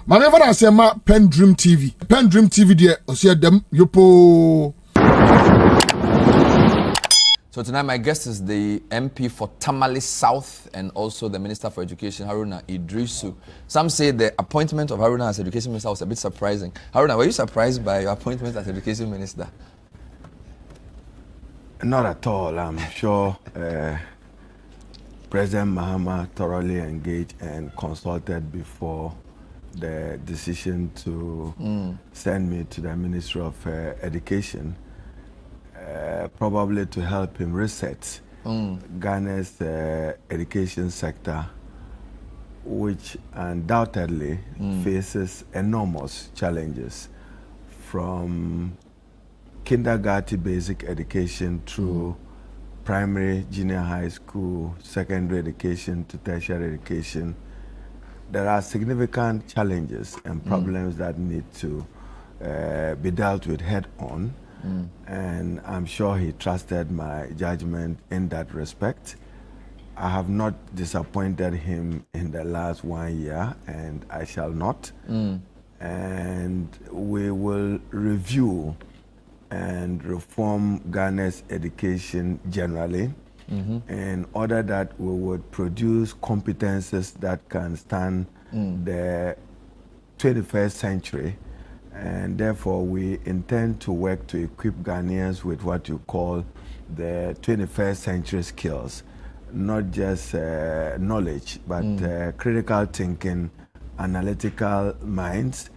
Manever I say ma PENDREAM TV. PENDREAM TV there, I see them yopo. So tonight my guest is the MP for Tamale South and also the Minister for Education, Haruna Idrisu. Some say the appointment of Haruna as Education Minister was a bit surprising. Haruna, were you surprised by your appointment as Education Minister? Not at all. I'm sure President Mahama thoroughly engaged and consulted before the decision to send me to the Ministry of Education. Probably to help him reset Ghana's education sector, which undoubtedly faces enormous challenges from kindergarten basic education through primary, junior high school, secondary education to tertiary education. There are significant challenges and problems that need to be dealt with head on. And I'm sure he trusted my judgment in that respect. I have not disappointed him in the last 1 year, and I shall not. And we will review and reform Ghana's education generally in order that we would produce competences that can stand the 21st century. And therefore, we intend to work to equip Ghanaians with what you call the 21st century skills, not just knowledge, but critical thinking, analytical minds,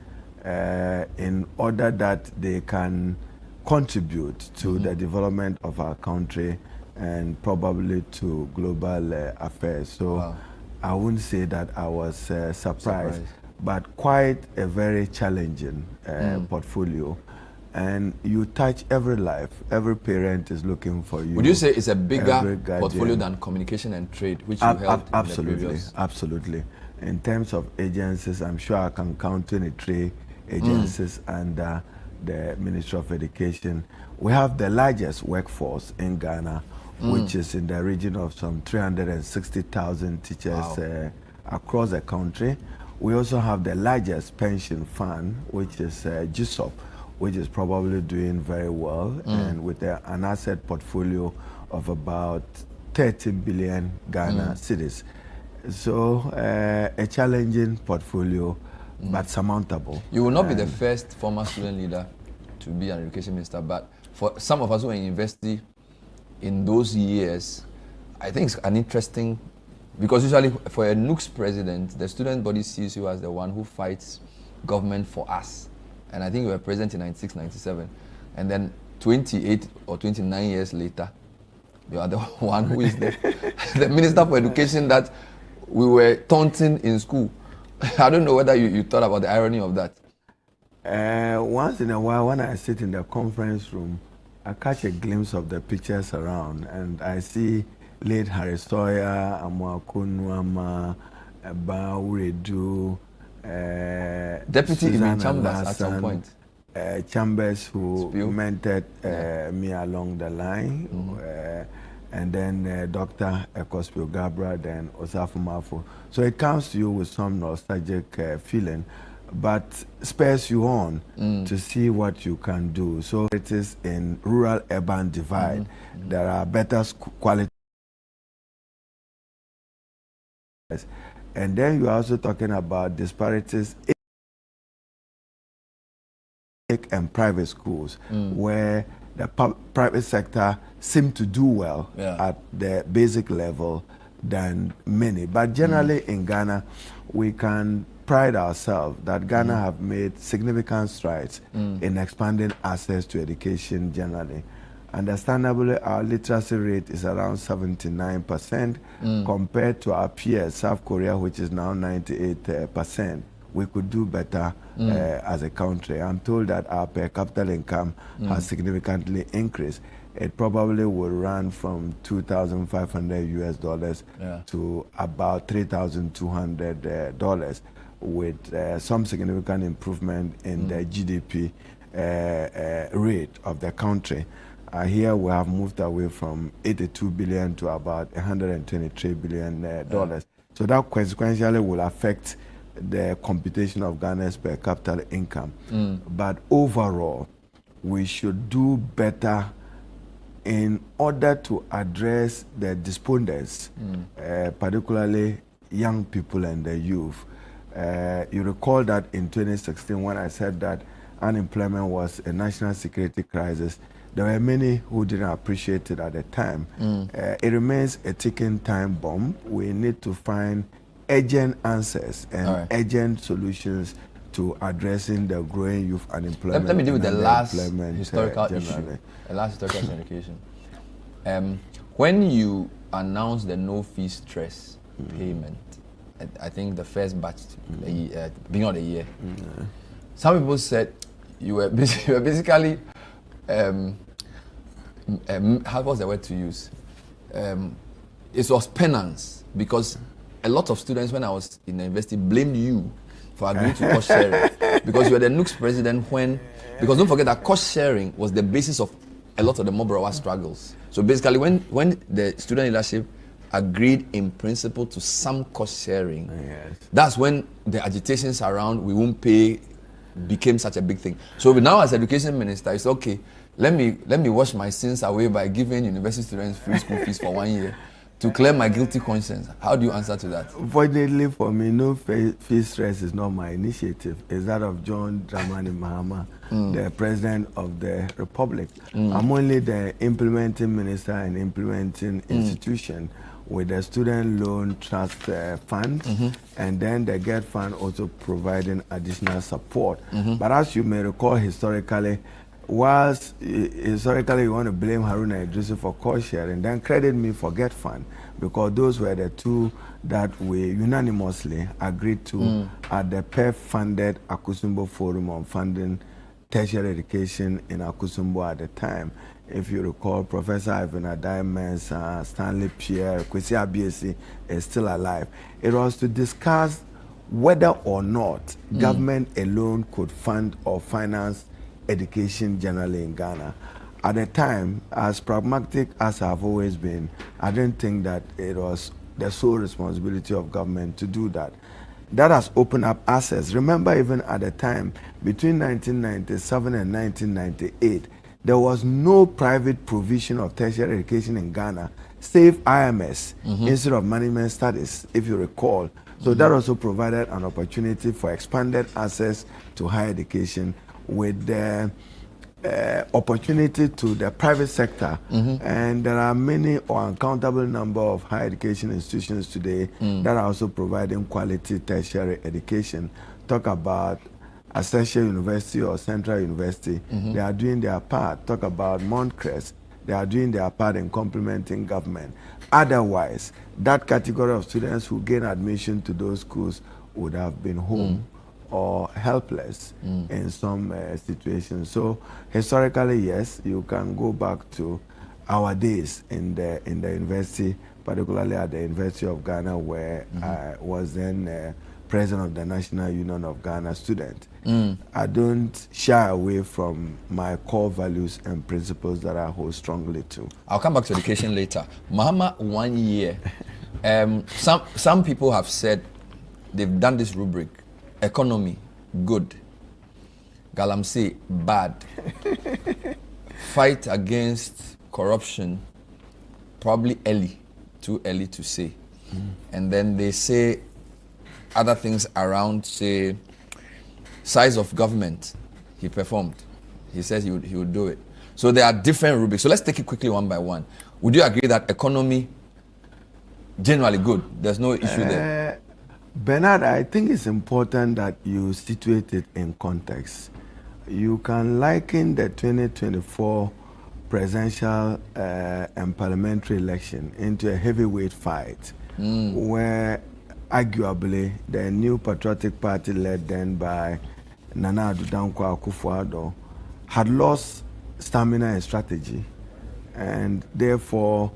in order that they can contribute to the development of our country and probably to global affairs. So I wouldn't say that I was surprised. But quite a very challenging portfolio. And you touch every life. Every parent is looking for you. Would you say it's a bigger portfolio than communication and trade, which you held absolutely, in the previous? Absolutely. In terms of agencies, I'm sure I can count 23 agencies under the Ministry of Education. We have the largest workforce in Ghana, which is in the region of some 360,000 teachers across the country. We also have the largest pension fund, which is GSOP, which is probably doing very well, and with an asset portfolio of about 30 billion Ghana cedis. So a challenging portfolio, but surmountable. You will not be the first former student leader to be an education minister, but for some of us who are in university in those years, I think it's an interesting. Because usually for a NUCS president, the student body sees you as the one who fights government for us. And I think you were president in 96, 97. And then 28 or 29 years later, you are the one who is the Minister for Education that we were taunting in school. I don't know whether you thought about the irony of that. Once in a while, when I sit in the conference room, I catch a glimpse of the pictures around, and I see late Harry Sawyer, Amwakunwama, Bauredu, Deputy Ibi Chambers at some point. Chambers, who mentored me along the line, and then Dr. Ekospio Gabra, then Osafu Mafo. So it comes to you with some nostalgic feeling, but spurs you on to see what you can do. So it is in rural-urban divide. There are better quality. And then you're also talking about disparities in and private schools, where the private sector seem to do well at the basic level than many. But generally in Ghana, we can pride ourselves that Ghana have made significant strides in expanding access to education generally. Understandably, our literacy rate is around 79% compared to our peers, South Korea, which is now 98%. We could do better as a country. I'm told that our per capita income has significantly increased. It probably will run from $2,500 to about $3,200 with some significant improvement in the GDP rate of the country. Here we have moved away from 82 billion to about $123 billion. So that consequentially will affect the computation of Ghana's per capita income. But overall, we should do better in order to address the despondents, particularly young people and the youth. You recall that in 2016 when I said that unemployment was a national security crisis, there were many who didn't appreciate it at the time. It remains a ticking time bomb. We need to find urgent answers and urgent solutions to addressing the growing youth unemployment. Let me deal with the last historical issue. The last historical education. When you announced the no fee stress payment, I think the first batch, beginning of the year, some people said you were basically, how was the word to use? It was penance, because a lot of students, when I was in the university, blamed you for agreeing to cost sharing, because you were the NUC's president because don't forget that cost sharing was the basis of a lot of the Mobarawa struggles. So basically, when the student leadership agreed in principle to some cost sharing, that's when the agitations around we won't pay became such a big thing. So now as education minister, it's okay, let me wash my sins away by giving university students free school fees for 1 year to clear my guilty conscience. How do you answer to that? Fortunately for me, no fee stress is not my initiative. It's that of John Dramani Mahama, the President of the Republic. I'm only the implementing minister and implementing institution with the Student Loan Trust Fund, and then the GET Fund also providing additional support. But as you may recall historically, whilst historically you want to blame Haruna and Idrisu for cost sharing, then credit me for GET Fund, because those were the two that we unanimously agreed to at the PEF-funded Akusumbo Forum on funding tertiary education in Akusumbo at the time. If you recall, Professor Ivan Adai, Stanley Pierre, Kwesi Abiesi is still alive. It was to discuss whether or not government alone could fund or finance education generally in Ghana. At the time, as pragmatic as I've always been, I didn't think that it was the sole responsibility of government to do that. That has opened up access. Remember, even at the time, between 1997 and 1998, there was no private provision of tertiary education in Ghana, save IMS, Institute of Management Studies, if you recall. So that also provided an opportunity for expanded access to higher education with the opportunity to the private sector. And there are many or uncountable number of higher education institutions today that are also providing quality tertiary education. Talk about Accession University or Central University, they are doing their part. Talk about Montcrest, they are doing their part in complementing government. Otherwise, that category of students who gain admission to those schools would have been home or helpless in some situations. So historically, yes, you can go back to our days in the university, particularly at the University of Ghana, where I was then president of the National Union of Ghana student. I don't shy away from my core values and principles that I hold strongly to. I'll come back to education later. Mahama, 1 year. Some people have said they've done this rubric. Economy, good. Galamsey, bad. Fight against corruption, probably early, too early to say. And then they say other things around, say, size of government. He performed. He says he would do it. So there are different rubrics. So let's take it quickly one by one. Would you agree that economy, generally good? There's no issue there. Bernard, I think it's important that you situate it in context. You can liken the 2024 presidential and parliamentary election into a heavyweight fight, where arguably the New Patriotic Party, led then by Nana Addo Dankwa Akufo-Addo, had lost stamina and strategy, and therefore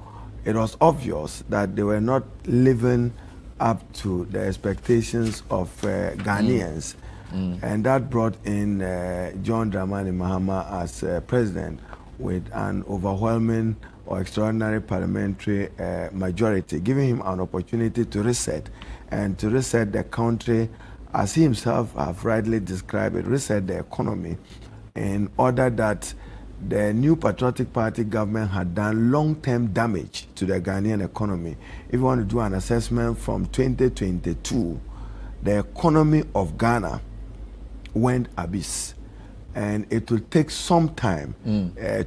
it was obvious that they were not living up to the expectations of Ghanaians. And that brought in John Dramani Mahama as president with an overwhelming or extraordinary parliamentary majority, giving him an opportunity to reset and to reset the country as he himself have rightly described it, reset the economy in order that the new Patriotic Party government had done long-term damage to the Ghanaian economy. If you want to do an assessment from 2022, the economy of Ghana went abyss, and it will take some time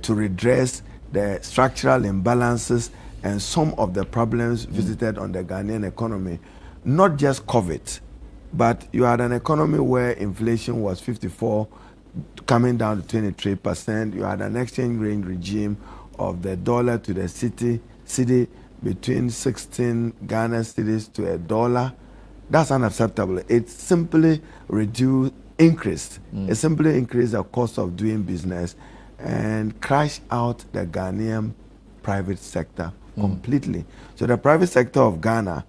to redress the structural imbalances and some of the problems visited on the Ghanaian economy. Not just COVID, but you had an economy where inflation was 54, coming down to 23%. You had an exchange rate regime of the dollar to the city between 16 Ghana cedis to a dollar. That's unacceptable. It simply increased the cost of doing business and crashed out the Ghanaian private sector completely. So the private sector of Ghana,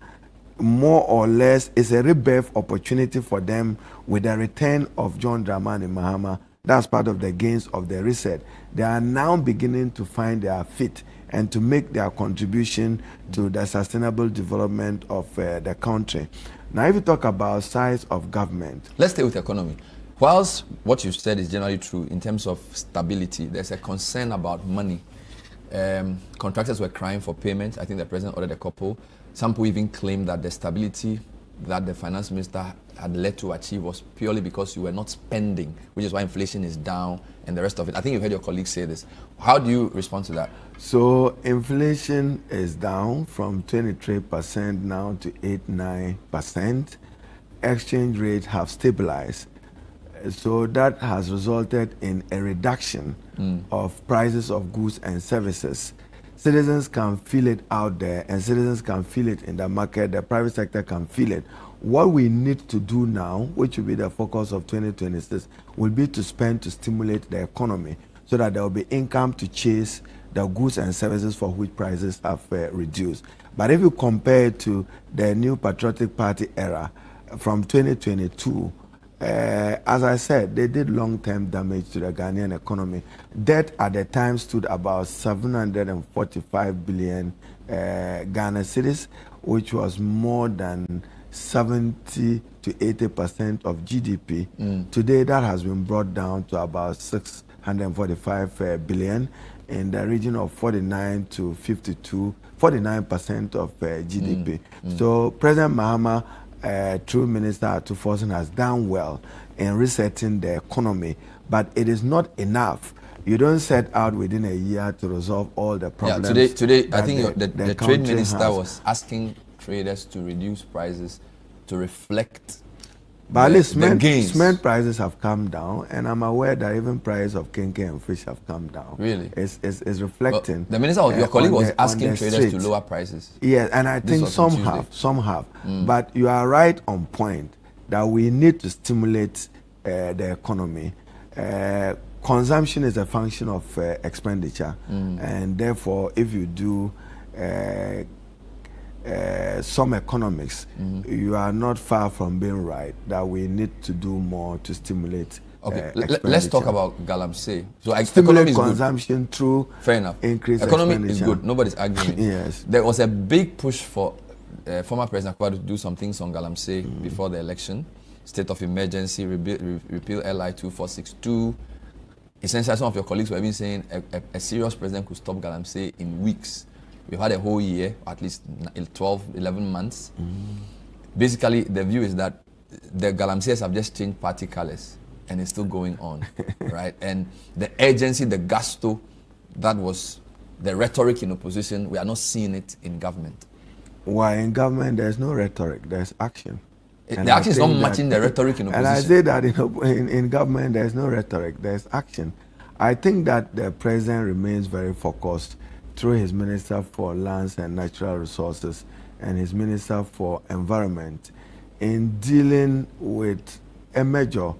more or less, is a rebirth opportunity for them with the return of John Dramani Mahama. That's part of the gains of the reset. They are now beginning to find their feet and to make their contribution to the sustainable development of the country. Now, if you talk about size of government, let's stay with the economy. Whilst what you said is generally true in terms of stability, there's a concern about money. Contractors were crying for payment. I think the president ordered a couple. Some people even claim that the stability that the finance minister had led to achieve was purely because you were not spending, which is why inflation is down and the rest of it. I think you've heard your colleagues say this. How do you respond to that? So inflation is down from 23% now to 8-9%. Exchange rates have stabilized. So that has resulted in a reduction of prices of goods and services. Citizens can feel it out there, and citizens can feel it in the market. The private sector can feel it. What we need to do now, which will be the focus of 2026, will be to spend to stimulate the economy so that there will be income to chase the goods and services for which prices have reduced. But if you compare it to the new Patriotic Party era from 2022, as I said, they did long-term damage to the Ghanaian economy. Debt at the time stood about 745 billion Ghana cedis, which was more than 70 to 80% of GDP. Today, that has been brought down to about 645 billion, in the region of 49 to 52, 49% of GDP. So President Mahama, through Minister Atuforsen, has done well in resetting the economy, but it is not enough. You don't set out within a year to resolve all the problems. Yeah, today I think the trade minister was asking traders to reduce prices to reflect but at least gains. Cement prices have come down, and I'm aware that even prices of kinky and fish have come down. Really? It's reflecting. But the minister, your colleague, was asking traders to lower prices. Yes, and I think some have. But you are right on point that we need to stimulate the economy. Consumption is a function of expenditure, and therefore, if you do some economics, you are not far from being right that we need to do more to stimulate. Okay, let's talk about Galamsey. So stimulate consumption through fair enough. Increased economy expenditure. is good. Nobody's arguing. Yes, there was a big push for former President Akufo to do some things on Galamsey before the election. State of emergency, repeal LI 2462. Essentially, some of your colleagues were even saying a serious president could stop Galamsey in weeks. We've had a whole year, at least 12, 11 months. Basically, the view is that the Galamseys have just changed party colors and it's still going on, right? And the urgency, the gusto, that was the rhetoric in opposition. We are not seeing it in government. Why in government there's no rhetoric, there's action. The action is not matching the rhetoric in opposition. And I say that in government there's no rhetoric, there's action. I think that the president remains very focused through his Minister for Lands and Natural Resources and his Minister for Environment in dealing with a major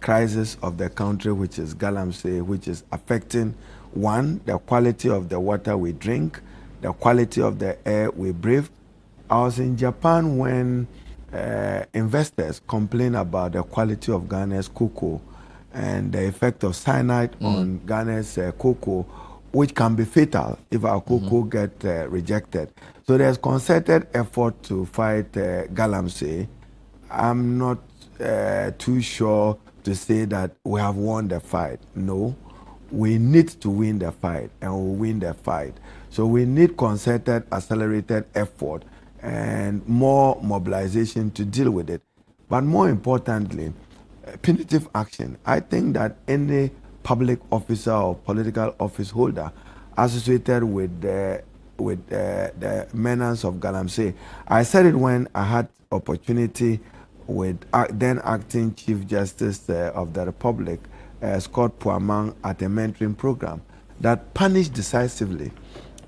crisis of the country, which is Galamsey, which is affecting, one, the quality of the water we drink, the quality of the air we breathe. I was in Japan when investors complain about the quality of Ghana's cocoa and the effect of cyanide on Ghana's cocoa, which can be fatal if our cocoa get rejected. So there's concerted effort to fight Galamsey. I'm not too sure to say that we have won the fight. No, we need to win the fight, and we'll win the fight. So we need concerted, accelerated effort and more mobilization to deal with it. But more importantly, punitive action. I think that any public officer or political office holder associated with the menace of Galamsey. I said it when I had opportunity with then acting Chief Justice of the Republic, Scott Puamang, at a mentoring program that punish decisively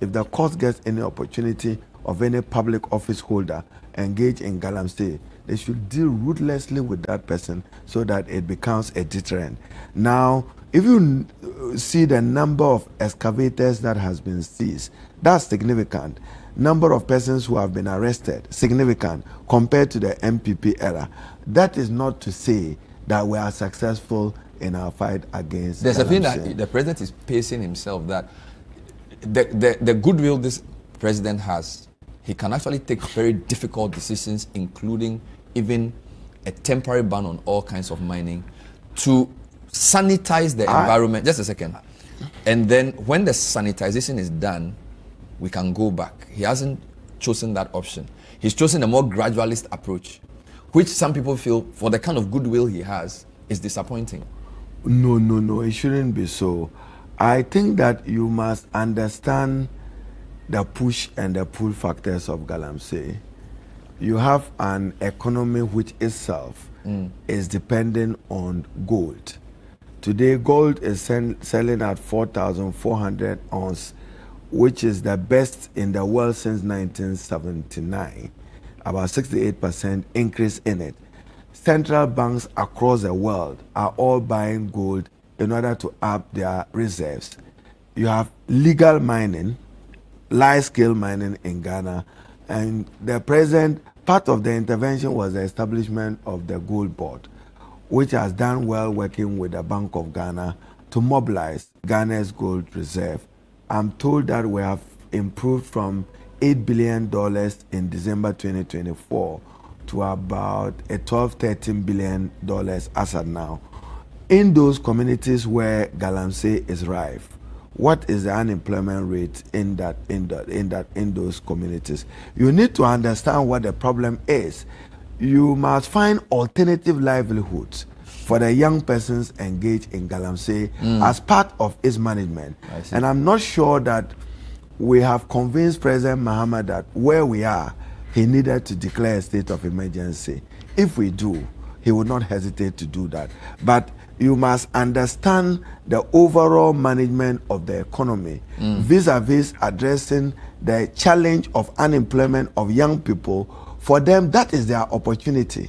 if the court gets any opportunity of any public office holder engaged in Galamsey. They should deal ruthlessly with that person so that it becomes a deterrent. Now, if you see the number of excavators that has been seized, that's significant. Number of persons who have been arrested, significant compared to the MPP era. That is not to say that we are successful in our fight against There's a thing Galamsey. that the president is pacing himself, that the goodwill this president has, he can actually take very difficult decisions, including even a temporary ban on all kinds of mining, to sanitize the environment. Just a second. And then when the sanitization is done, we can go back. He hasn't chosen that option. He's chosen a more gradualist approach, which some people feel, for the kind of goodwill he has, is disappointing. No, it shouldn't be so. I think that you must understand the push and the pull factors of Galamsey. You have an economy which itself is dependent on gold. Today, gold is selling at 4,400 ounce, which is the best in the world since 1979. About 68% increase in it. Central banks across the world are all buying gold in order to up their reserves. You have legal mining, large-scale mining in Ghana, and the present part of the intervention was the establishment of the Gold Board, which has done well working with the Bank of Ghana to mobilize Ghana's gold reserve. I'm told that we have improved from $8 billion in December 2024 to about a $12-13 billion as of now. In those communities where Galamsey is rife, what is the unemployment rate in those communities? You need to understand what the problem is. You must find alternative livelihoods for the young persons engaged in Galamsey as part of its management. And I'm not sure that we have convinced President Mahama that where we are, he needed to declare a state of emergency. If we do, he would not hesitate to do that. But you must understand the overall management of the economy vis-a-vis addressing the challenge of unemployment of young people. For them, that is their opportunity.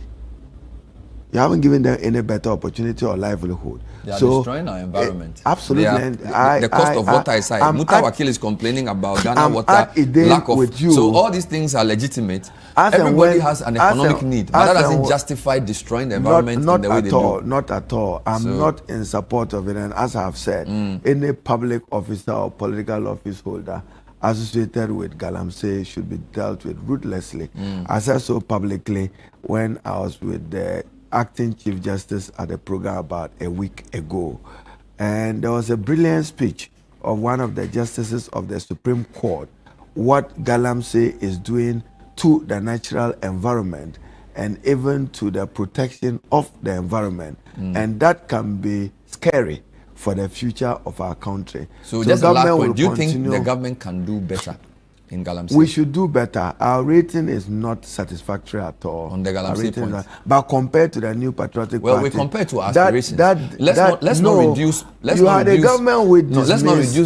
You haven't given them any better opportunity or livelihood. They are destroying our environment. Absolutely. The cost of water is high. Mutawakil is complaining about Ghana water, lack of. So all these things are legitimate. Everybody has an economic need, but that doesn't justify destroying the environment in the way they do. Not at all. I'm not in support of it. And as I have said, any public officer or political office holder associated with Galamsey should be dealt with ruthlessly. I said so publicly when I was with the acting Chief Justice at the program about a week ago. And there was a brilliant speech of one of the justices of the Supreme Court, what Galamsey is doing to the natural environment and even to the protection of the environment. And that can be scary for the future of our country. So just the last point, do you think the government can do better in Galamsey? We should do better. Our rating is not satisfactory at all. On the Galamsey point. But compared to the New Patriotic Party... Well, we compare to aspirations. Let's not reduce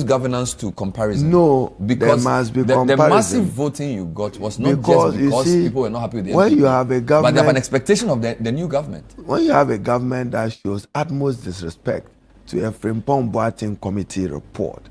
governance to comparison. No, because there must be the comparison. massive voting you got was not because people were not happy with the when NPP, you have a government, but they have an expectation of the new government. When you have a government that shows utmost disrespect to a Frimpong Boateng committee report,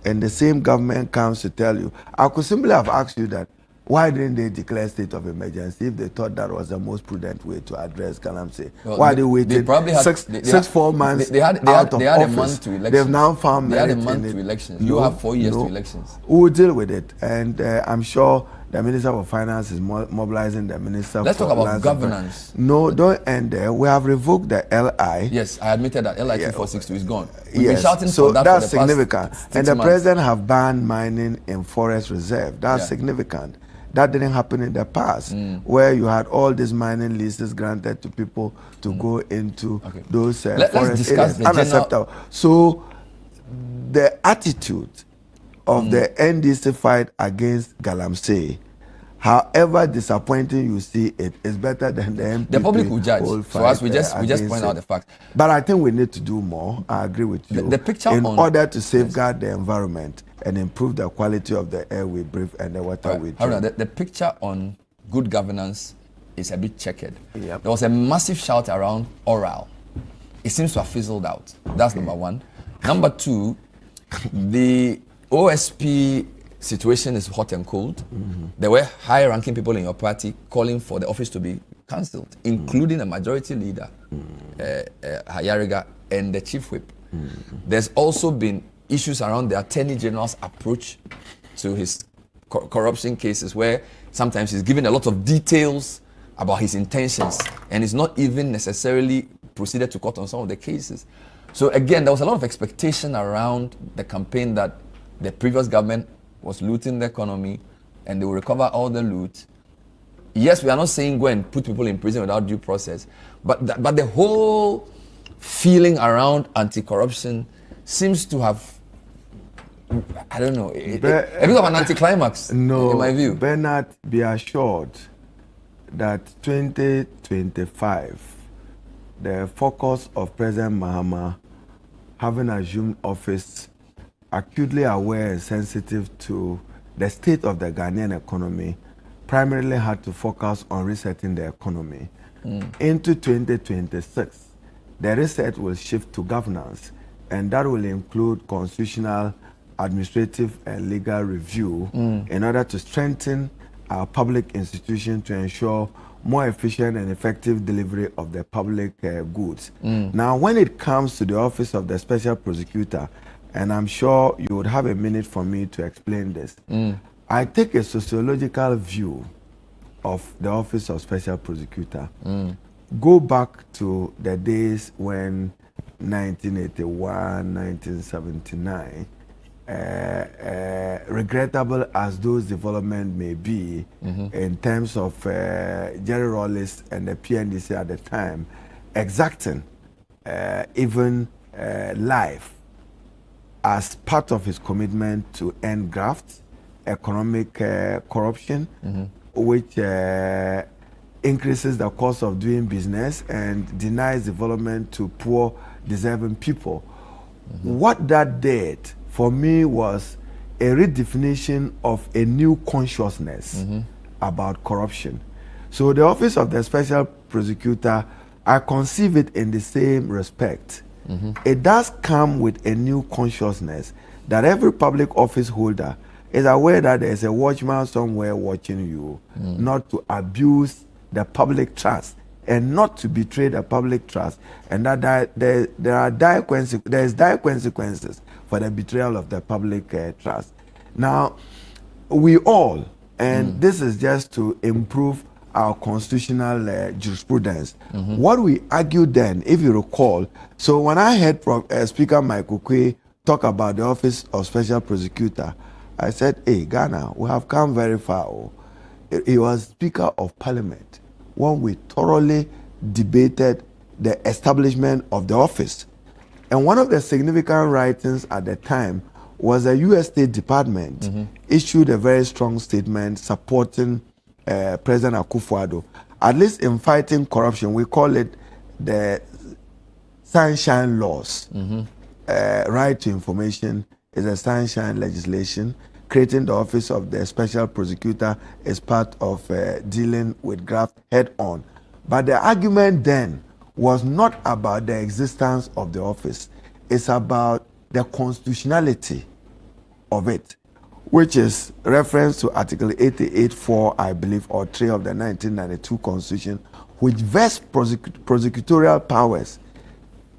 and the same government comes to tell you, I could simply have asked you that, why didn't they declare state of emergency if they thought that was the most prudent way to address Galamsey? Well, why they waited 4 months out of office? A month to elections. They've now found they had a merit month in to it. elections. You have 4 years to elections. We'll deal with it, and I'm sure The Minister for Finance is mobilizing the Minister Let's for talk about Lands governance. No, don't end there. We have revoked the LI. Yes, I admitted that LI 2462 is gone. We've Yes, been shouting so for that that's for the significant. past 6 And the months. president have banned mining in forest reserve. That's significant. That didn't happen in the past, where you had all these mining leases granted to people to go into those Let's forest discuss areas. the Unacceptable. So the attitude of the NDC fight against Galamsey, however disappointing you see it, is better than the MPP. The public will judge. So as we just point out the fact. But I think we need to do more. I agree with you. The picture in on, order to safeguard the environment and improve the quality of the air we breathe and the water we drink. Haruna, the picture on good governance is a bit checkered. Yep. There was a massive shout around oral. It seems to have fizzled out. That's number one. Number two, the OSP situation is hot and cold. There were high-ranking people in your party calling for the office to be cancelled, including a majority leader, Hayariga, and the chief whip. There's also been issues around the Attorney General's approach to his corruption cases, where sometimes he's giving a lot of details about his intentions, and he's not even necessarily proceeded to court on some of the cases. So again, there was a lot of expectation around the campaign that the previous government was looting the economy and they will recover all the loot. Yes, we are not saying go and put people in prison without due process, but the whole feeling around anti-corruption seems to have, I don't know, a bit of an anticlimax, in my view. Bernard, be assured that 2025, the focus of President Mahama, having assumed office, acutely aware and sensitive to the state of the Ghanaian economy, primarily had to focus on resetting the economy. Into 2026, the reset will shift to governance, and that will include constitutional, administrative, and legal review in order to strengthen our public institutions to ensure more efficient and effective delivery of the public goods. Now, when it comes to the Office of the Special Prosecutor, and I'm sure you would have a minute for me to explain this, I take a sociological view of the Office of Special Prosecutor. Go back to the days when 1981, 1979, regrettable as those developments may be in terms of Jerry Rawlings and the PNDC at the time, exacting even life as part of his commitment to end graft, economic corruption, which increases the cost of doing business and denies development to poor, deserving people. What that did for me was a redefinition of a new consciousness about corruption. So the Office of the Special Prosecutor, I conceive it in the same respect. It does come with a new consciousness that every public office holder is aware that there is a watchman somewhere watching you, not to abuse the public trust and not to betray the public trust, and that there are dire consequences for the betrayal of the public trust. Now, we all, and this is just to improve our constitutional jurisprudence. What we argued then, if you recall, so when I heard Speaker Michael Kwe talk about the Office of Special Prosecutor, I said, hey, Ghana, we have come very far. He was Speaker of Parliament when we thoroughly debated the establishment of the office. And one of the significant writings at the time was the U.S. State Department issued a very strong statement supporting President Akufo-Addo, at least in fighting corruption. We call it the Sunshine Laws. Right to information is a sunshine legislation. Creating the Office of the Special Prosecutor is part of dealing with graft head on. But the argument then was not about the existence of the office. It's about the constitutionality of it, which is reference to Article 88.4, I believe, or 3 of the 1992 Constitution, which vests prosecutorial powers,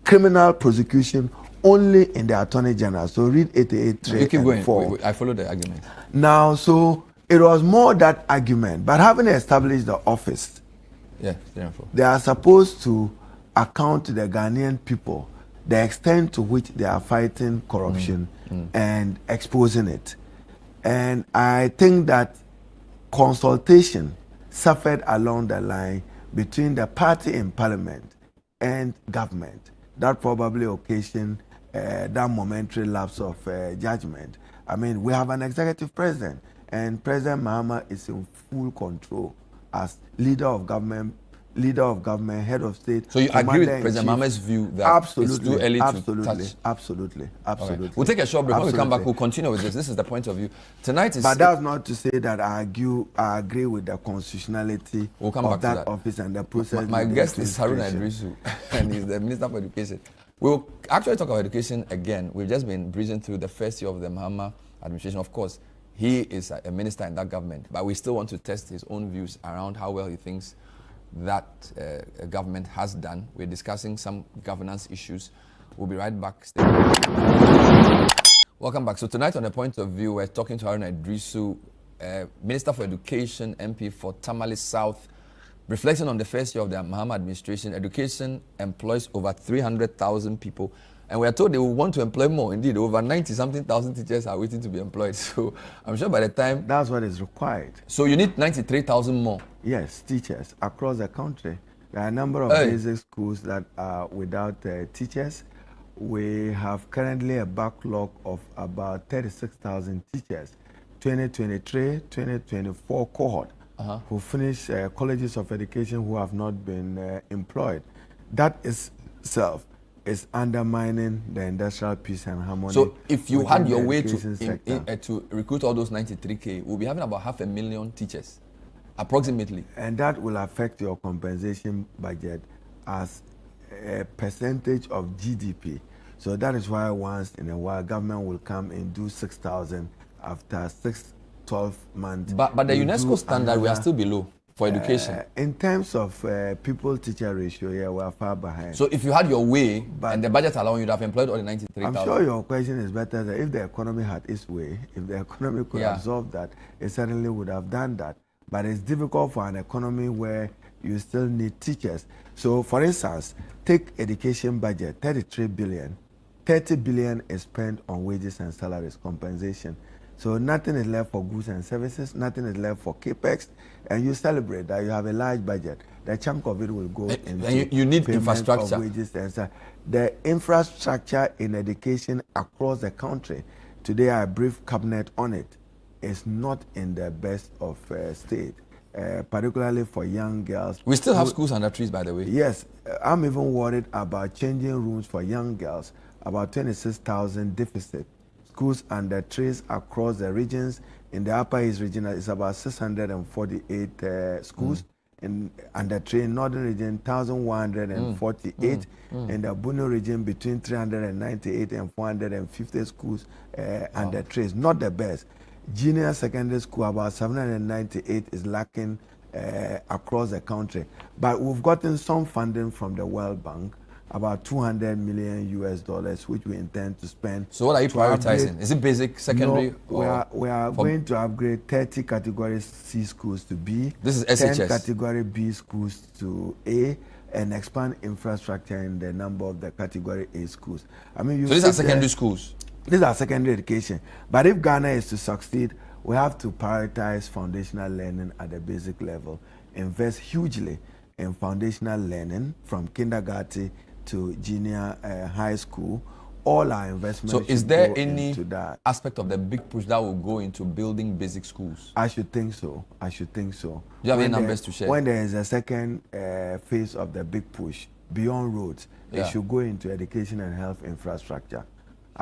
criminal prosecution, only in the Attorney General. So read 88.3 and 4. I follow the argument. Now, so it was more that argument. But having established the office, they are supposed to account to the Ghanaian people the extent to which they are fighting corruption and exposing it. And I think that consultation suffered along the line between the party in parliament and government. That probably occasioned that momentary lapse of judgment. I mean, we have an executive president, and President Mahama is in full control as leader of government, head of state. So you agree with President Mahama's view that it's too early to touch? Absolutely. Okay. We'll take a short break. When we come back, we'll continue with this. This is the point of view. Tonight is... But that's not to say that I agree with the constitutionality of that office and the process. My guest is Haruna Idrisu, and he's the Minister for Education. We'll actually talk about education again. We've just been breezing through the first year of the Mahama administration. Of course, he is a minister in that government, but we still want to test his own views around how well he thinks that government has done. We're discussing some governance issues. We'll be right back. Welcome back. So tonight on The Point of View, we're talking to Haruna Idrisu, Minister for Education, MP for Tamale South, reflecting on the first year of the Mahama administration. Education employs over 300,000 people, and we are told they will want to employ more. Indeed, over 90-something thousand teachers are waiting to be employed. So I'm sure by the time... That's what is required. So you need 93,000 more? Yes, teachers across the country. There are a number of basic schools that are without teachers. We have currently a backlog of about 36,000 teachers. 2023-2024 cohort who finish colleges of education who have not been employed. That itself is undermining the industrial peace and harmony. So if you had your way to recruit all those 93K, we'll be having about 500,000 teachers, approximately. And that will affect your compensation budget as a percentage of GDP. So that is why once in a while, government will come and do 6,000 after 12 months. But the UNESCO standard, we are still below for education. In terms of people-teacher ratio, yeah, we are far behind. So if you had your way and the budget allowing you to have employed all the 93,000. I'm sure your question is better than if the economy had its way. If the economy could absorb that, it certainly would have done that. But it's difficult for an economy where you still need teachers. So for instance, take education budget, 33 billion. 30 billion is spent on wages and salaries, compensation. So nothing is left for goods and services, nothing is left for capex, and you celebrate that you have a large budget. The chunk of it will go into you need infrastructure. Of wages and the infrastructure in education across the country, today I briefed cabinet on it, is not in the best of state, particularly for young girls. We still have schools under trees, by the way. Yes, I'm even worried about changing rooms for young girls, about 26,000 deficit. Schools under trees across the regions. In the Upper East region, it's about 648 schools. In under tree, in Northern region, 1,148. In the Bunu region, between 398 and 450 schools under trees. Not the best. Junior secondary school, about 798 is lacking across the country. But we've gotten some funding from the World Bank, about $200 million US, which we intend to spend. So what are you prioritizing? Is it basic, secondary? No, we are going to upgrade 30 category C schools to B. This is SHS. 10 category B schools to A, and expand infrastructure in the number of the category A schools. I mean, so these are secondary schools? These are secondary education. But if Ghana is to succeed, we have to prioritize foundational learning at the basic level, invest hugely in foundational learning from kindergarten to junior high school. All our investments. So is there any aspect of the big push that will go into building basic schools? I should think so. I should think so. Do you have any numbers to share? When there is a second phase of the big push beyond roads, it should go into education and health infrastructure.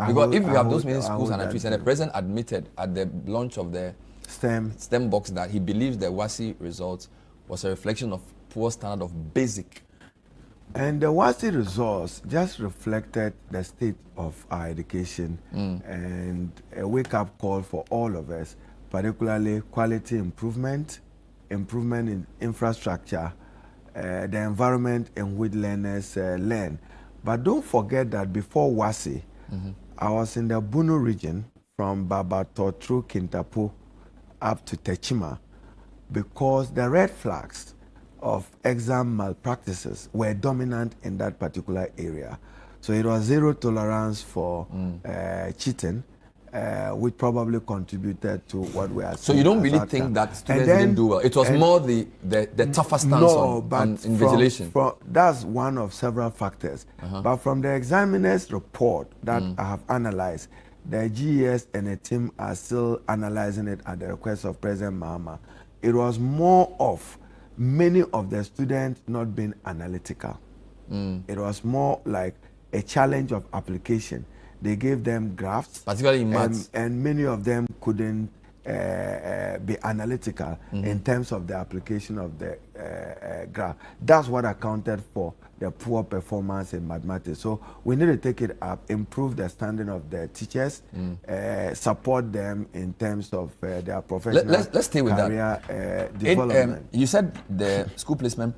Because if you have those many schools and trees, and the president admitted at the launch of the STEM box that he believes the WASI results was a reflection of poor standard of basic. And the WASI results just reflected the state of our education and a wake-up call for all of us, particularly quality improvement, improvement in infrastructure, the environment in which learners learn. But don't forget that before WASI, I was in the Bunu region from Babato through Kintapo. up to Techima because the red flags of exam malpractices were dominant in that particular area. So it was zero tolerance for cheating, which probably contributed to what we are seeing. So you don't really think that students didn't do well? It was more the tougher stance on invigilation? That's one of several factors. But from the examiner's report that I have analyzed, the GES and the team are still analyzing it at the request of President Mahama. It was more of many of the students not being analytical. It was more like a challenge of application. They gave them graphs, particularly in maths, and many of them couldn't be analytical in terms of the application of the graph. That's what accounted for the poor performance in mathematics. So we need to take it up, improve the standing of the teachers, support them in terms of their professional let's stay with career development. You said the school placement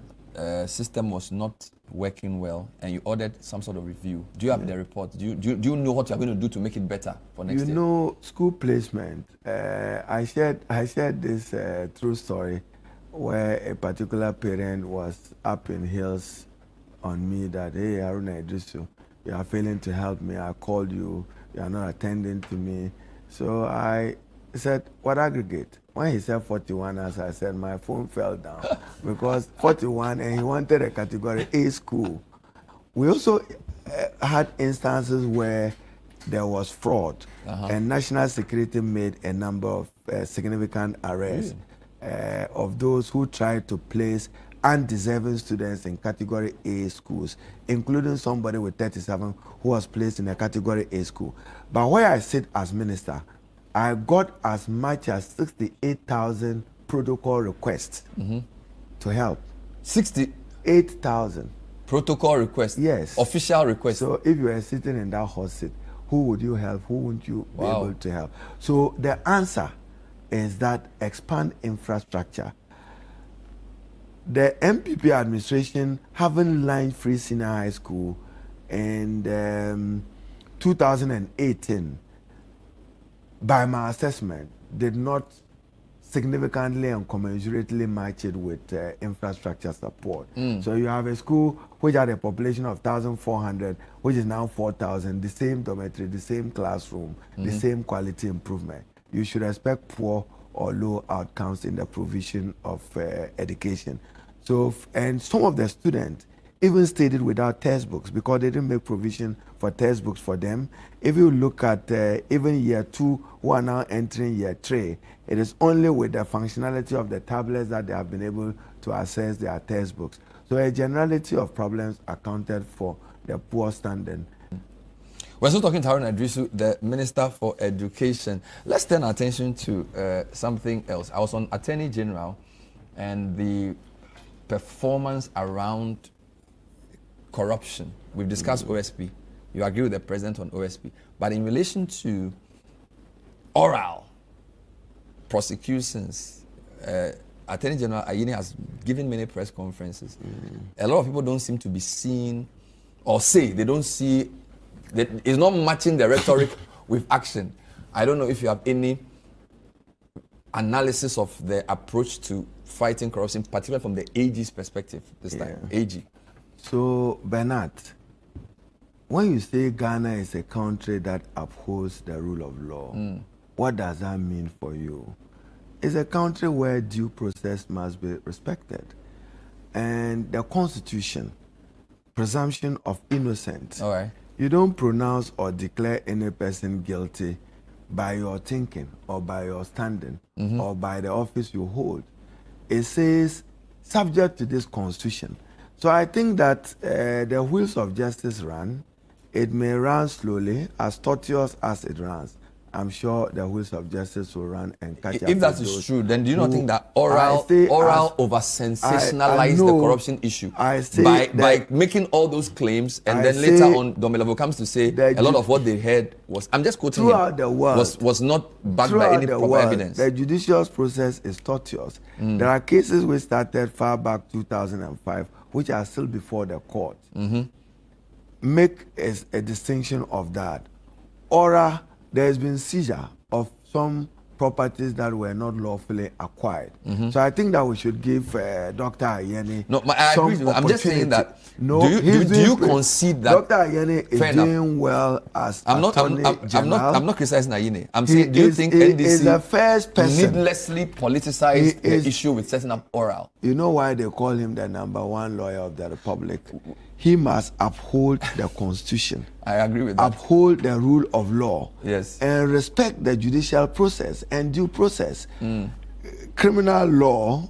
system was not working well, and you ordered some sort of review. Do you have the report? Do you know what you're going to do to make it better for next year? You know, school placement. I shared this true story where a particular parent was up in hills on me that, hey, Haruna Idrisu, you are failing to help me. I called you. You are not attending to me. So I said, what aggregate? When he said 41, as I said, my phone fell down because 41, and he wanted a category A school. We also had instances where there was fraud, and national security made a number of significant arrests of those who tried to place undeserving students in category A schools, including somebody with 37 who was placed in a category A school. But where I sit as minister, I got as much as 68,000 protocol requests to help. 68,000 protocol requests? Yes. Official requests? So if you were sitting in that hot seat, who would you help? Who wouldn't you be able to help? So the answer is that expand infrastructure. The MPP administration, having launched free senior high school in 2018, by my assessment, did not significantly and commensurately match it with infrastructure support. So you have a school which had a population of 1,400, which is now 4,000, the same dormitory, the same classroom, the same quality improvement. You should expect poor or low outcomes in the provision of education. So, and some of the students even studied without textbooks because they didn't make provision for textbooks for them. If you look at even year 2 who are now entering year 3, it is only with the functionality of the tablets that they have been able to access their textbooks. So a generality of problems accounted for the poor standing. We're still talking to Haruna Idrisu, the Minister for Education. Let's turn our attention to something else. I was on Attorney General and the performance around corruption. We've discussed OSP. You agree with the President on OSP. But in relation to oral prosecutions, Attorney General Ayini has given many press conferences. A lot of people don't seem to be seeing or say they don't see that it's not matching the rhetoric with action. I don't know if you have any analysis of the approach to fighting corruption, particularly from the AG's perspective this time. AG. So, Bernard, when you say Ghana is a country that upholds the rule of law, what does that mean for you? It's a country where due process must be respected. And the Constitution, presumption of innocence. All right. You don't pronounce or declare any person guilty by your thinking or by your standing or by the office you hold. It says, subject to this Constitution. So I think that the wheels of justice run. It may run slowly, as tortuous as it runs. I'm sure the wheels of justice will run and catch up. If that is true, then do you not think that oral over sensationalize the corruption issue by making all those claims, and then later on Domelevo comes to say a lot of what they heard was, I'm just quoting him, was not backed by any proper evidence. The judicial process is tortuous. There are cases which started far back 2005, which are still before the court. Make a distinction of that. Oral, there has been seizure of some properties that were not lawfully acquired. So I think that we should give Dr. Ayeni I some agree. I'm just saying that. No, do you concede that Dr. Ayeni is doing well as Attorney General? I'm not criticizing Ayeni. I'm saying, do you think NDC is the first person needlessly politicized the issue with setting up oral? You know why they call him the #1 lawyer of the Republic? He must uphold the Constitution. I agree with that. Uphold the rule of law. Yes. And respect the judicial process and due process. Criminal law,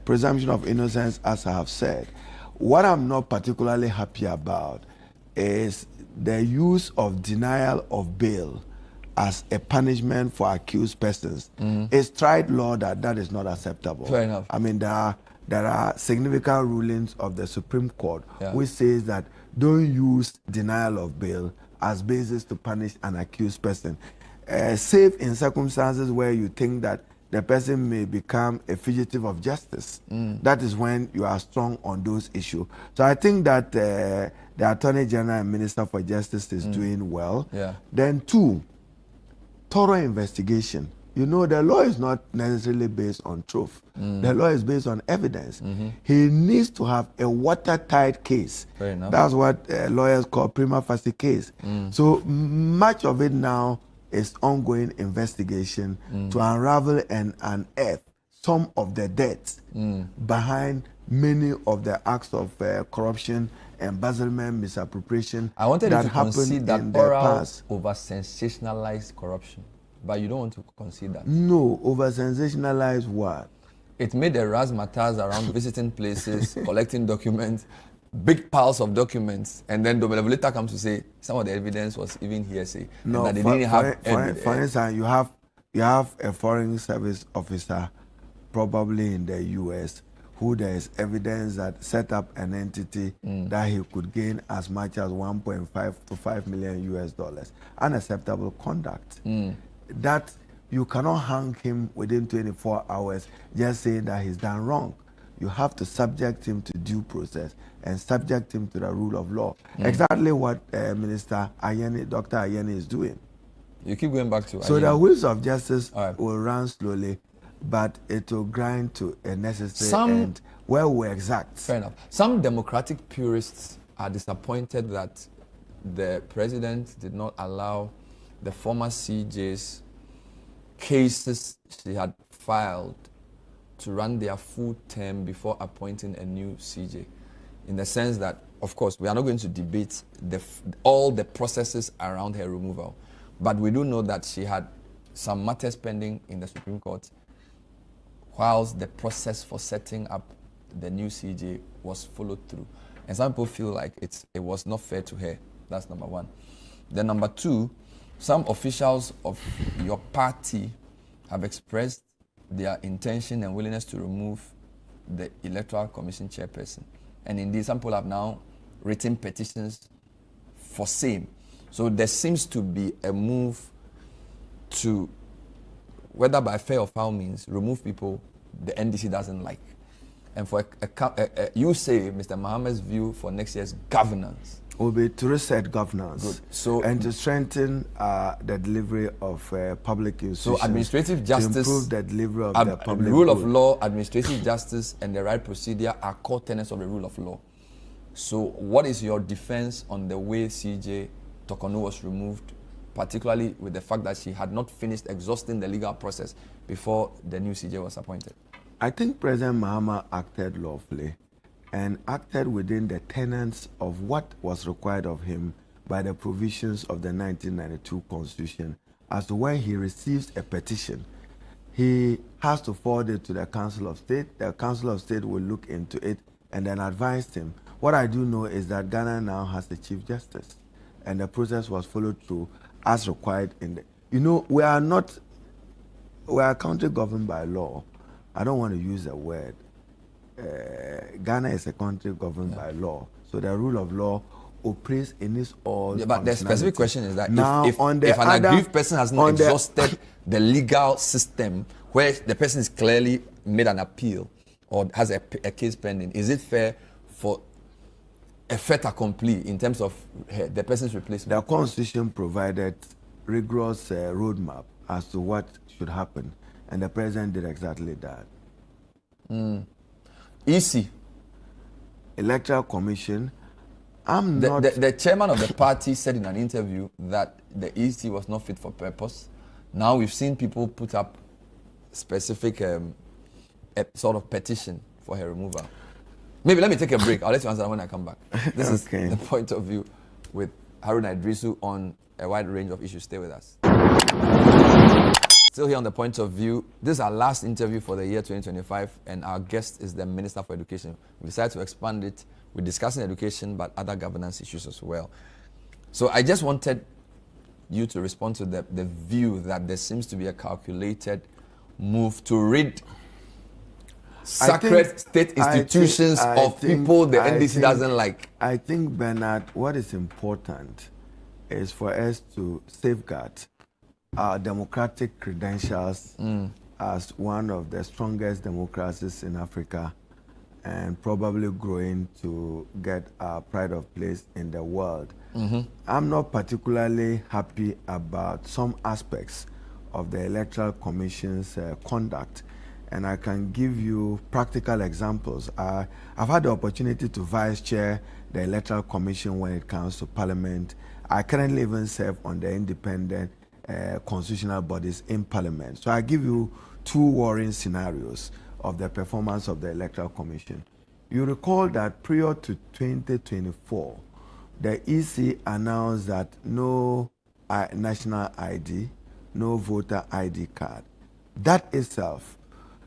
presumption of innocence, as I have said. What I'm not particularly happy about is the use of denial of bail as a punishment for accused persons. It's tried law that is not acceptable. Fair enough. There are significant rulings of the Supreme Court which says that don't use denial of bail as basis to punish an accused person, save in circumstances where you think that the person may become a fugitive of justice. That is when you are strong on those issues. So I think that the Attorney General and Minister for Justice is doing well. Then 2, thorough investigation. You know, the law is not necessarily based on truth. The law is based on evidence. He needs to have a watertight case. Fair enough. That's what lawyers call prima facie case. So much of it now is ongoing investigation to unravel and unearth some of the debts behind many of the acts of corruption, embezzlement, misappropriation. I wanted that you to happened concede that in the oral past. over sensationalized corruption. But you don't want to concede that. No, over sensationalized what? It made the razzmatazz around visiting places, collecting documents, big piles of documents, and then the later comes to say some of the evidence was even hearsay. No, and that they didn't have for instance, you have a foreign service officer, probably in the U.S., who there is evidence that set up an entity that he could gain as much as 1.5 to 5 million US dollars. Unacceptable conduct. That you cannot hang him within 24 hours just saying that he's done wrong. You have to subject him to due process and subject him to the rule of law. Exactly what Minister Ayeni, Dr. Ayeni is doing. You keep going back to So Ayeni. the wheels of justice will run slowly, but it will grind to a necessary end where we exact. Fair enough. Some democratic purists are disappointed that the president did not allow the former CJ's cases she had filed to run their full term before appointing a new CJ. In the sense that, of course, we are not going to debate all the processes around her removal, but we do know that she had some matters pending in the Supreme Court whilst the process for setting up the new CJ was followed through. And some people feel like it was not fair to her. That's number 1. Then number 2, some officials of your party have expressed their intention and willingness to remove the Electoral Commission chairperson. And indeed, some people have now written petitions for same. So there seems to be a move to, whether by fair or foul means, remove people the NDC doesn't like. And for you say, Mr. Mohammed's view for next year's governance will be to reset governance. Good. So, and to strengthen the delivery of public institutions. So administrative justice, to improve the delivery of the public rule of law, administrative justice, and the right procedure are core tenets of the rule of law. So what is your defense on the way CJ Tokonu was removed, particularly with the fact that she had not finished exhausting the legal process before the new CJ was appointed? I think President Mahama acted lawfully and acted within the tenets of what was required of him by the provisions of the 1992 Constitution. As to when he receives a petition, he has to forward it to the Council of State. The Council of State will look into it and then advise him. What I do know is that Ghana now has the Chief Justice, and the process was followed through as required in the... You know, we are a country governed by law. I don't want to use the word. Ghana is a country governed by law. So the rule of law operates in its all. Yeah, but the specific question is that now, if an aggrieved person has not exhausted the legal system where the person is clearly made an appeal or has a case pending, is it fair for a fait accompli in terms of the person's replacement? The Constitution provided rigorous roadmap as to what should happen. And the president did exactly that. EC. Electoral Commission. The chairman of the party said in an interview that the EC was not fit for purpose. Now we've seen people put up specific sort of petition for her removal. Maybe let me take a break. I'll let you answer that when I come back. This is the point of view with Haruna Idrisu on a wide range of issues. Stay with us. Still here on the point of view. This is our last interview for the year 2025, and our guest is the Minister for Education. We decided to expand it. We're discussing education, but other governance issues as well. So I just wanted you to respond to the view that there seems to be a calculated move to rid sacred state institutions of people the NDC doesn't like. I think, Bernard, what is important is for us to safeguard our democratic credentials as one of the strongest democracies in Africa and probably growing to get our pride of place in the world. I'm not particularly happy about some aspects of the Electoral Commission's conduct, and I can give you practical examples. I've had the opportunity to vice chair the Electoral Commission when it comes to Parliament. I currently even serve on the independent constitutional bodies in Parliament. So I give you two worrying scenarios of the performance of the Electoral Commission. You recall that prior to 2024, the EC announced that no national ID, no voter ID card. That itself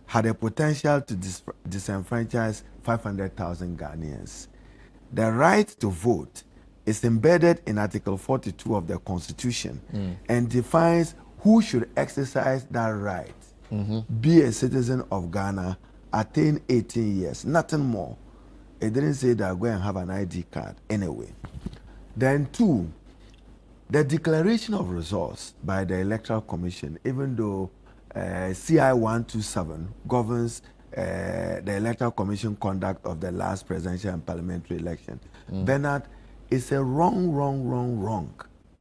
had a potential to disenfranchise 500,000 Ghanaians. The right to vote is embedded in Article 42 of the Constitution and defines who should exercise that right. Be a citizen of Ghana, attain 18 years, nothing more. It didn't say that go and have an ID card anyway. Then two, the declaration of results by the Electoral Commission, even though CI 127 governs the Electoral Commission conduct of the last presidential and parliamentary election, Bernard, it's a wrong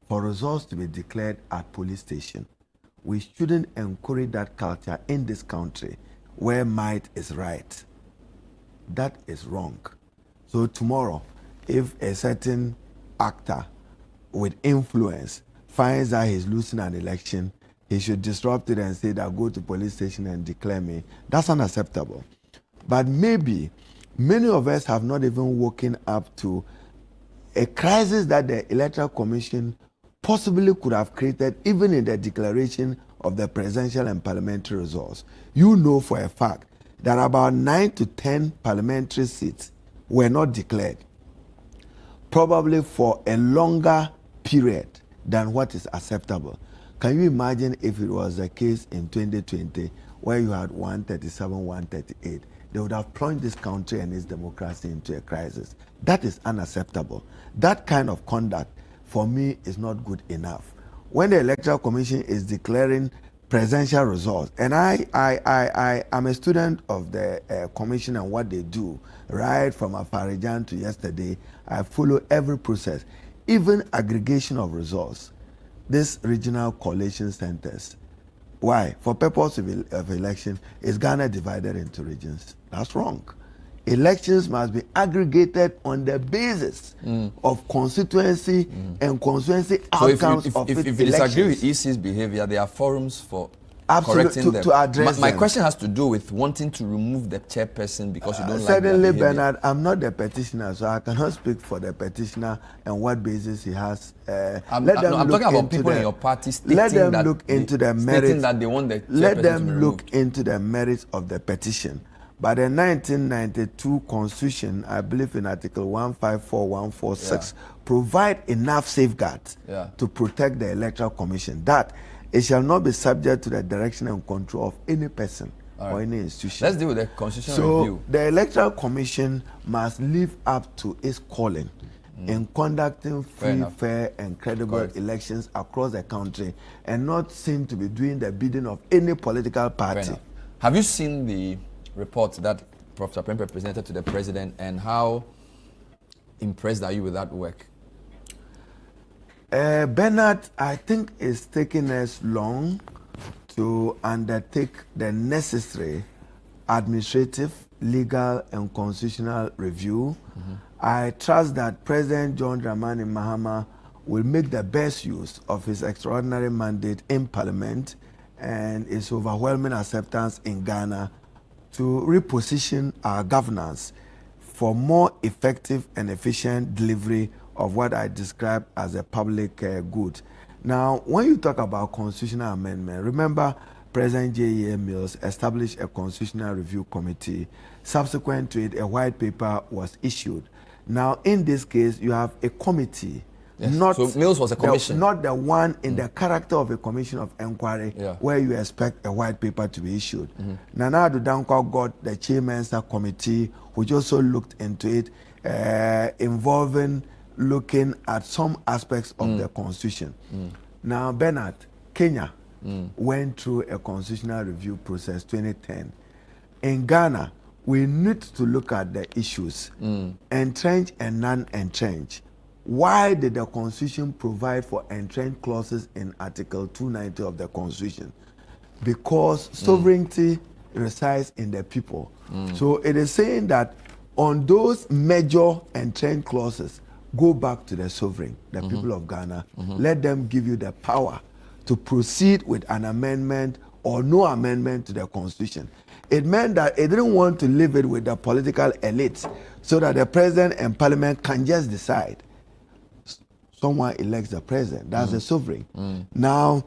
for results to be declared at police station. We shouldn't encourage that culture in this country where might is right. That is wrong. So tomorrow, if a certain actor with influence finds that he's losing an election, he should disrupt it and say that go to police station and declare me. That's unacceptable. But maybe many of us have not even woken up to a crisis that the Electoral Commission possibly could have created even in the declaration of the presidential and parliamentary results. You know for a fact that about 9 to 10 parliamentary seats were not declared, probably for a longer period than what is acceptable. Can you imagine if it was the case in 2020 where you had 137, 138? They would have plunged this country and its democracy into a crisis. That is unacceptable. That kind of conduct, for me, is not good enough. When the Electoral Commission is declaring presidential results, and I am a student of the Commission and what they do, right from Afarijan to yesterday, I follow every process, even aggregation of results. These regional collation centers, why? For purpose of election, is Ghana divided into regions? That's wrong. Elections must be aggregated on the basis of constituency and constituency outcomes of its if you disagree with EC's behavior, there are forums for correcting them. To address my question has to do with wanting to remove the chairperson because you don't like certainly, their behavior. Bernard, I'm not the petitioner, so I cannot speak for the petitioner and what basis he has. I'm talking about people in your party stating let them that look into the merits. Stating that they want the chairperson let to them be look removed. into the merits of the petition. By the 1992 Constitution, I believe in Article 154, 146, provide enough safeguards to protect the Electoral Commission, that it shall not be subject to the direction and control of any person or any institution. Let's deal with the constitutional review. So the Electoral Commission must live up to its calling in conducting free, fair, and credible elections across the country and not seem to be doing the bidding of any political party. Have you seen the report that Professor Prempeh presented to the president, and how impressed are you with that work? Bernard, I think it's taken us long to undertake the necessary administrative, legal, and constitutional review. I trust that President John Dramani Mahama will make the best use of his extraordinary mandate in Parliament and its overwhelming acceptance in Ghana to reposition our governance for more effective and efficient delivery of what I described as a public good. Now, when you talk about constitutional amendment, remember President J.E.A. Mills established a constitutional review committee. Subsequent to it, a white paper was issued. Now, in this case, you have a committee. Yes. Not so Mills was a commission. not the one in the character of a commission of inquiry where you expect a white paper to be issued. Nana Addo Dankwa got the chairman's committee, which also looked into it, involving looking at some aspects of the constitution. Now, Bernard, Kenya went through a constitutional review process 2010. In Ghana, we need to look at the issues, entrenched and non-entrenched. Why did the Constitution provide for entrenched clauses in Article 290 of the Constitution? Because sovereignty resides in the people. So it is saying that on those major entrenched clauses, go back to the sovereign, the people of Ghana. Let them give you the power to proceed with an amendment or no amendment to the Constitution. It meant that it didn't want to leave it with the political elites so that the president and parliament can just decide. Someone elects the president. That's the sovereign. Now,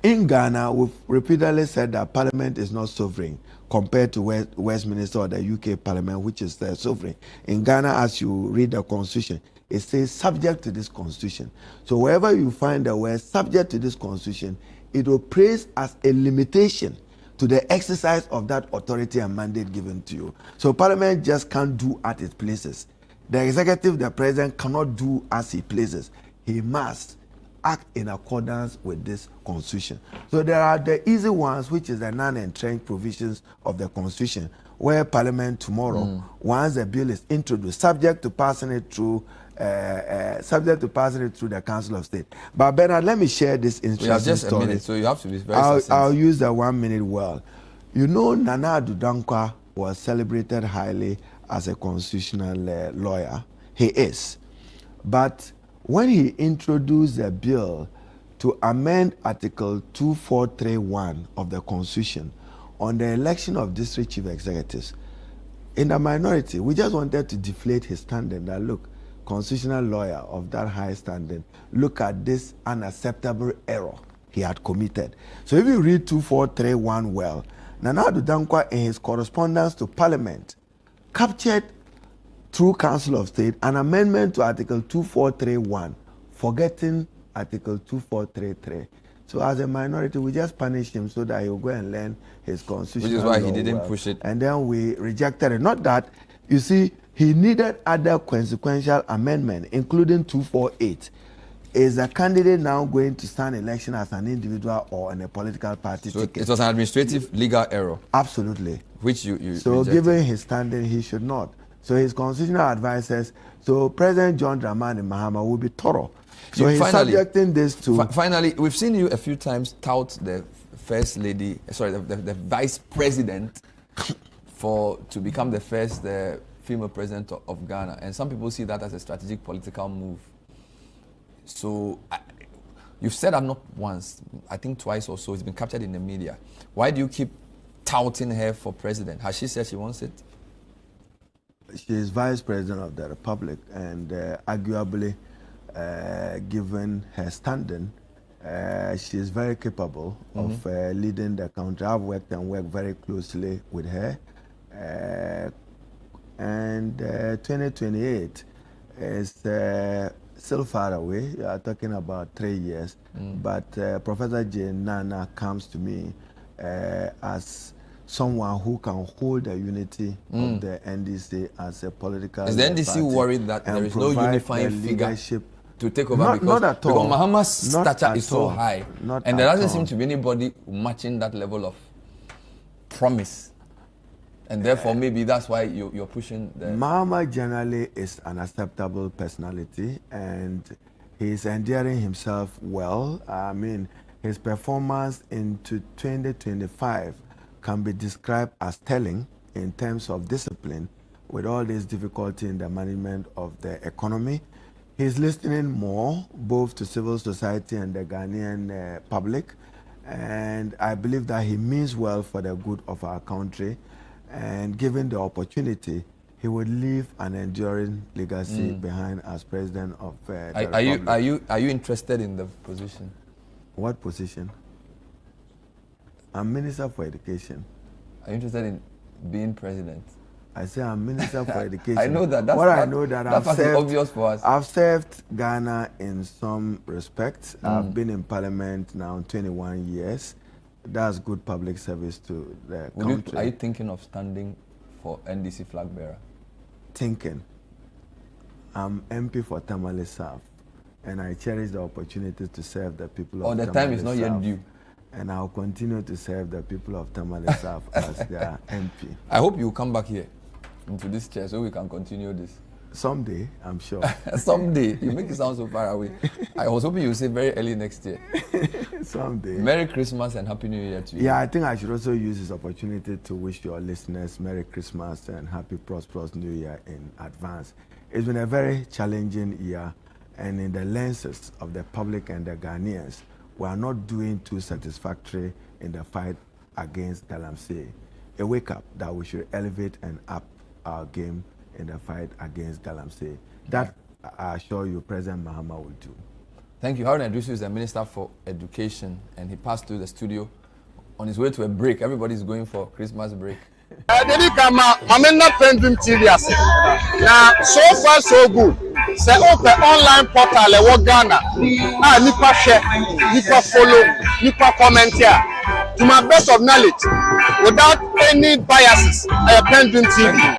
in Ghana, we've repeatedly said that parliament is not sovereign compared to Westminster or the UK parliament, which is the sovereign. In Ghana, as you read the constitution, it says subject to this constitution. So wherever you find the word subject to this constitution, it operates as a limitation to the exercise of that authority and mandate given to you. So parliament just can't do at its places. The executive, the president, cannot do as he pleases. He must act in accordance with this constitution. So there are the easy ones, which is the non-entrenched provisions of the constitution, where parliament tomorrow, once the bill is introduced, subject to passing it through the Council of State. But Bernard, let me share this interesting story. We have just a minute, so you have to be very succinct. I'll use the 1 minute well. You know, Nana Addo Dankwa was celebrated highly as a constitutional lawyer. He is. But when he introduced a bill to amend Article 2431 of the Constitution on the election of district chief executives, in the minority, we just wanted to deflate his standing. That look, constitutional lawyer of that high standing, look at this unacceptable error he had committed. So if you read 2431 well, Nana Addo Dankwa in his correspondence to Parliament captured through Council of State an amendment to Article 2431, forgetting Article 2433. So as a minority, we just punished him so that he'll go and learn his constitution. Which is why he didn't push it. And then we rejected it. Not that, you see, he needed other consequential amendment, including 248. Is a candidate now going to stand election as an individual or on a political party ticket? It was an administrative legal error. Absolutely. Which you So rejected. given his standing, he should not. So his constitutional advisors, so President John Dramani Mahama will be thorough. So he's subjecting this to... Finally, we've seen you a few times tout the first lady, sorry, the vice president to become the first female president of Ghana. And some people see that as a strategic political move. So you've said that not once, I think twice or so. It's been captured in the media. Why do you keep touting her for president? Has she said she wants it? She is vice president of the republic, and arguably, given her standing, she is very capable of leading the country. I've worked very closely with her. And 2028 is still far away. You are talking about 3 years. But Professor J. Nana comes to me as someone who can hold the unity of the NDC as a political Is the NDC worried that there is no unifying figure to take over? Not at all. Because Mahama's stature is so high. And there doesn't seem to be anybody matching that level of promise. And therefore, maybe that's why you're pushing the... Mahama generally is an acceptable personality, and he's endearing himself well. I mean, his performance into 2025 can be described as telling in terms of discipline with all this difficulty in the management of the economy. He's listening more both to civil society and the Ghanaian public, and I believe that he means well for the good of our country, and given the opportunity, he would leave an enduring legacy behind as president of the Republic. Are you interested in the position? What position? I'm Minister for Education. Are you interested in being president? I say I'm Minister for Education. I know that. I know that obvious for us. I've served Ghana in some respects. I've been in Parliament now 21 years. That's good public service to the country. Are you thinking of standing for NDC flag bearer? Thinking. I'm MP for Tamale South, and I cherish the opportunity to serve the people of Tamale South. The time is not yet due. And I'll continue to serve the people of Tamale South as their MP. I hope you come back here into this chair so we can continue this. Someday, I'm sure. Someday. You make it sound so far away. I was hoping you would say very early next year. Someday. Merry Christmas and Happy New Year to you. Yeah, I think I should also use this opportunity to wish your listeners Merry Christmas and Happy Prosperous New Year in advance. It's been a very challenging year, and in the lenses of the public and the Ghanaians, we are not doing too satisfactory in the fight against galamsey. A wake-up that we should elevate and up our game in the fight against galamsey. That, I assure you, President Mahama will do. Thank you. Haruna Idrisu is the Minister for Education, and he passed through the studio on his way to a break. Everybody's going for Christmas break. I'm not PENDREAM TV. Now, so far so good. Say open online portal e Ghana. Nipa share, nipa follow, nipa comment here. To my best of knowledge, without any biases, PENDREAM TV.